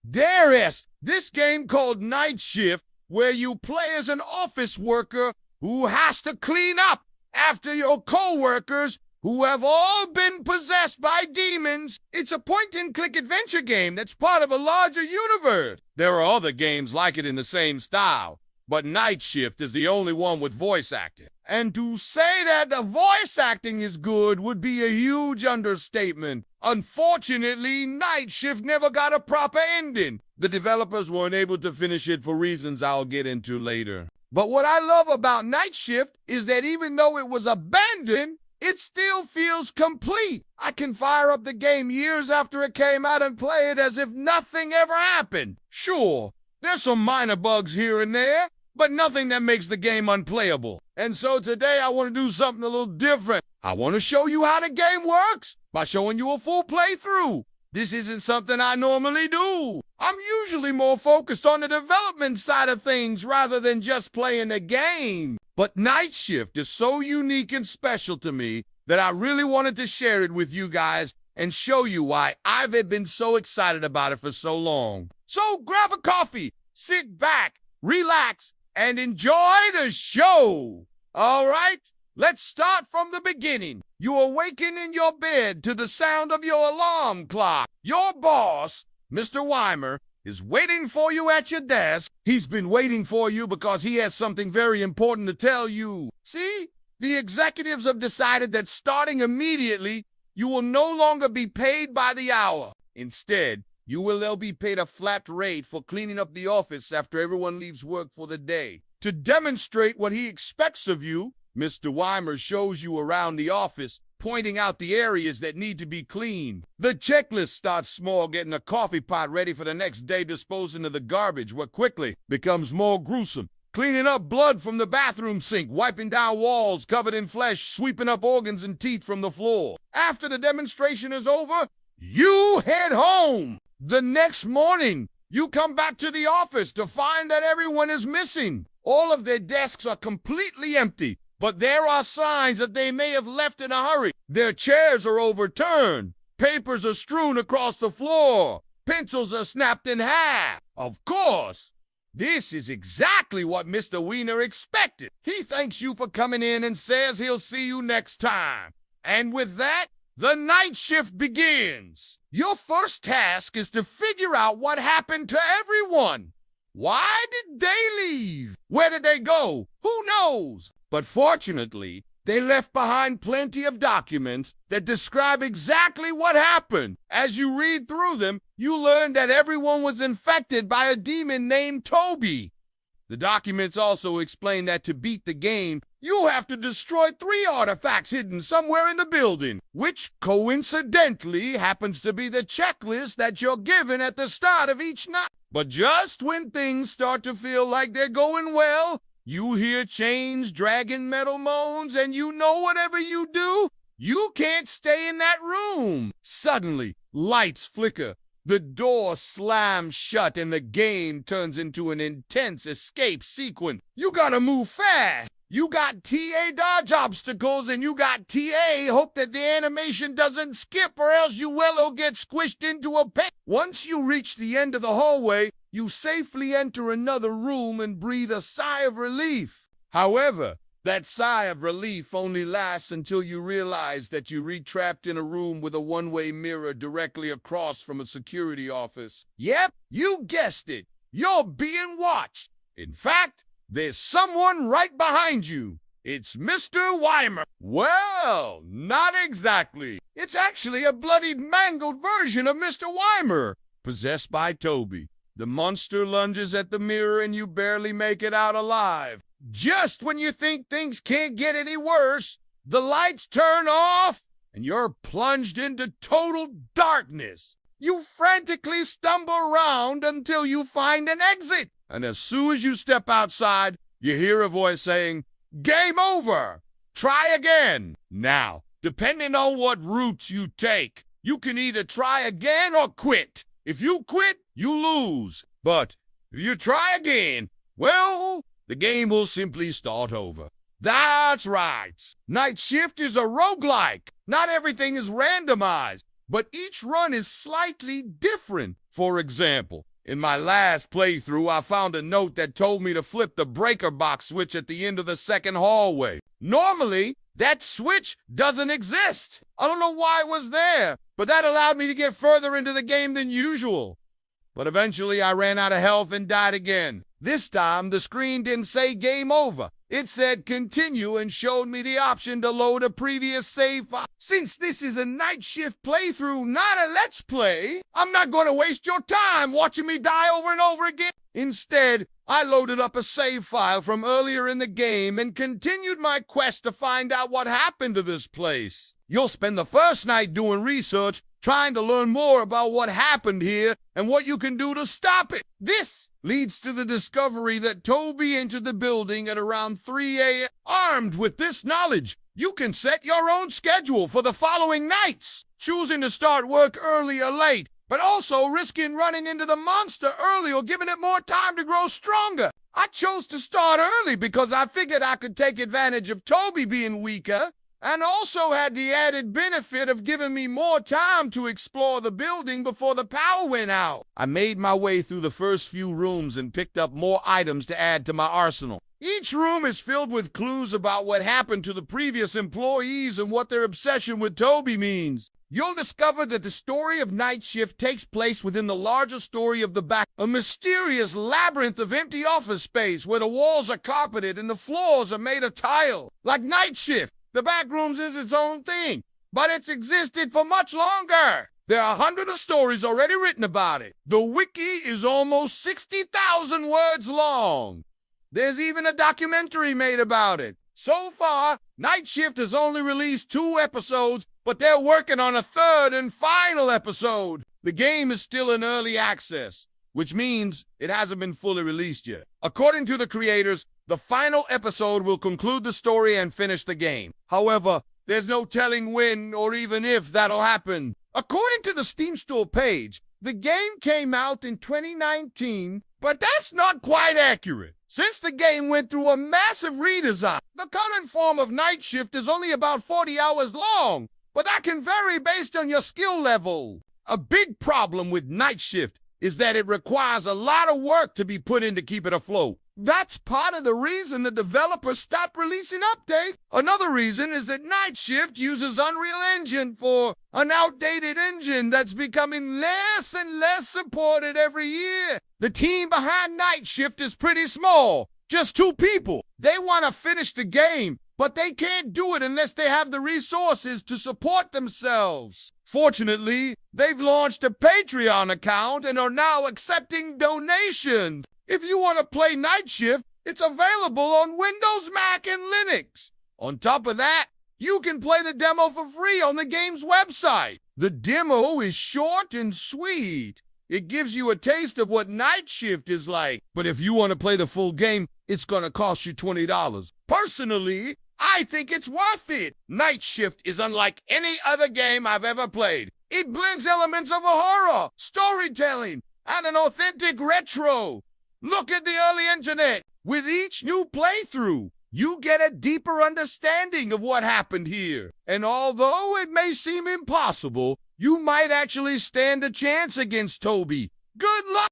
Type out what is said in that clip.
There is this game called Night Shift where you play as an office worker who has to clean up after your co-workers who have all been possessed by demons. It's a point-and-click adventure game that's part of a larger universe. There are other games like it in the same style, but Night Shift is the only one with voice acting. And to say that the voice acting is good would be a huge understatement. Unfortunately, Night Shift never got a proper ending. The developers weren't able to finish it for reasons I'll get into later. But what I love about Night Shift is that even though it was abandoned, it still feels complete. I can fire up the game years after it came out and play it as if nothing ever happened. Sure, there's some minor bugs here and there, but nothing that makes the game unplayable. And so today I want to do something a little different. I want to show you how the game works by showing you a full playthrough. This isn't something I normally do. I'm usually more focused on the development side of things rather than just playing the game. But Night Shift is so unique and special to me that I really wanted to share it with you guys and show you why I've been so excited about it for so long. So grab a coffee, sit back, relax, and enjoy the show. All right, let's start from the beginning. You awaken in your bed to the sound of your alarm clock. Your boss, Mr. Weimer, is waiting for you at your desk. He's been waiting for you because he has something very important to tell you. See, the executives have decided that starting immediately, you will no longer be paid by the hour. Instead, they'll be paid a flat rate for cleaning up the office after everyone leaves work for the day. To demonstrate what he expects of you, Mr. Weimer shows you around the office, pointing out the areas that need to be cleaned. The checklist starts small, getting a coffee pot ready for the next day, disposing of the garbage, what quickly becomes more gruesome. Cleaning up blood from the bathroom sink, wiping down walls covered in flesh, sweeping up organs and teeth from the floor. After the demonstration is over, you head home. The next morning, you come back to the office to find that everyone is missing. All of their desks are completely empty, but there are signs that they may have left in a hurry. Their chairs are overturned. Papers are strewn across the floor. Pencils are snapped in half. Of course, this is exactly what Mr. Wiener expected. He thanks you for coming in and says he'll see you next time. And with that, the night shift begins. Your first task is to figure out what happened to everyone. Why did they leave? Where did they go? Who knows? But fortunately, they left behind plenty of documents that describe exactly what happened. As you read through them, you learn that everyone was infected by a demon named Toby. The documents also explain that to beat the game, you have to destroy 3 artifacts hidden somewhere in the building, which coincidentally happens to be the checklist that you're given at the start of each night. But just when things start to feel like they're going well, you hear chains dragging metal moans, and you know whatever you do, you can't stay in that room. Suddenly, lights flicker, the door slams shut, and the game turns into an intense escape sequence. You gotta move fast. You got TA dodge obstacles, and you got TA hope that the animation doesn't skip, or else you will get squished into a pen. Once you reach the end of the hallway, you safely enter another room and breathe a sigh of relief. However, that sigh of relief only lasts until you realize that you're trapped in a room with a one-way mirror directly across from a security office. Yep, you guessed it. You're being watched. In fact, there's someone right behind you. It's Mr. Weimer. Well, not exactly. It's actually a bloodied, mangled version of Mr. Weimer, possessed by Toby. The monster lunges at the mirror and you barely make it out alive. Just when you think things can't get any worse, the lights turn off and you're plunged into total darkness. You frantically stumble around until you find an exit. And as soon as you step outside, you hear a voice saying, "Game over! Try again!" Now, depending on what route you take, you can either try again or quit. If you quit, you lose. But if you try again, well, the game will simply start over. That's right. Night Shift is a roguelike. Not everything is randomized, but each run is slightly different. For example, In my last playthrough, I found a note that told me to flip the breaker box switch at the end of the second hallway. Normally, that switch doesn't exist. I don't know why it was there, but that allowed me to get further into the game than usual. But eventually, I ran out of health and died again. This time, the screen didn't say game over. It said continue and showed me the option to load a previous save file. Since this is a night shift playthrough, not a let's play, I'm not going to waste your time watching me die over and over again. Instead, I loaded up a save file from earlier in the game and continued my quest to find out what happened to this place. You'll spend the first night doing research, trying to learn more about what happened here and what you can do to stop it. This leads to the discovery that Toby entered the building at around 3 a.m. Armed with this knowledge, you can set your own schedule for the following nights, choosing to start work early or late, but also risking running into the monster early or giving it more time to grow stronger. I chose to start early because I figured I could take advantage of Toby being weaker, and also had the added benefit of giving me more time to explore the building before the power went out. I made my way through the first few rooms and picked up more items to add to my arsenal. Each room is filled with clues about what happened to the previous employees and what their obsession with Toby means. You'll discover that the story of Night Shift takes place within the larger story of the back, a mysterious labyrinth of empty office space where the walls are carpeted and the floors are made of tile. Like Night Shift, the Backrooms is its own thing, but it's existed for much longer. There are hundreds of stories already written about it. The wiki is almost 60,000 words long. There's even a documentary made about it. So far, Night Shift has only released 2 episodes, but they're working on a 3rd and final episode. The game is still in early access, which means it hasn't been fully released yet. According to the creators, the final episode will conclude the story and finish the game. However, there's no telling when or even if that'll happen. According to the Steam Store page, the game came out in 2019, but that's not quite accurate. Since the game went through a massive redesign, the current form of Night Shift is only about 40 hours long, but that can vary based on your skill level. A big problem with Night Shift is that it requires a lot of work to be put in to keep it afloat. That's part of the reason the developers stopped releasing updates. Another reason is that Night Shift uses Unreal Engine for an outdated engine that's becoming less and less supported every year. The team behind Night Shift is pretty small, just 2 people. They want to finish the game, but they can't do it unless they have the resources to support themselves. Fortunately, they've launched a Patreon account and are now accepting donations. If you want to play Night Shift, it's available on Windows, Mac, and Linux. On top of that, you can play the demo for free on the game's website. The demo is short and sweet. It gives you a taste of what Night Shift is like. But if you want to play the full game, it's going to cost you $20. Personally, I think it's worth it. Night Shift is unlike any other game I've ever played. It blends elements of a horror, storytelling, and an authentic retro. Look at the early internet. With each new playthrough, you get a deeper understanding of what happened here. And although it may seem impossible, you might actually stand a chance against Toby. Good luck!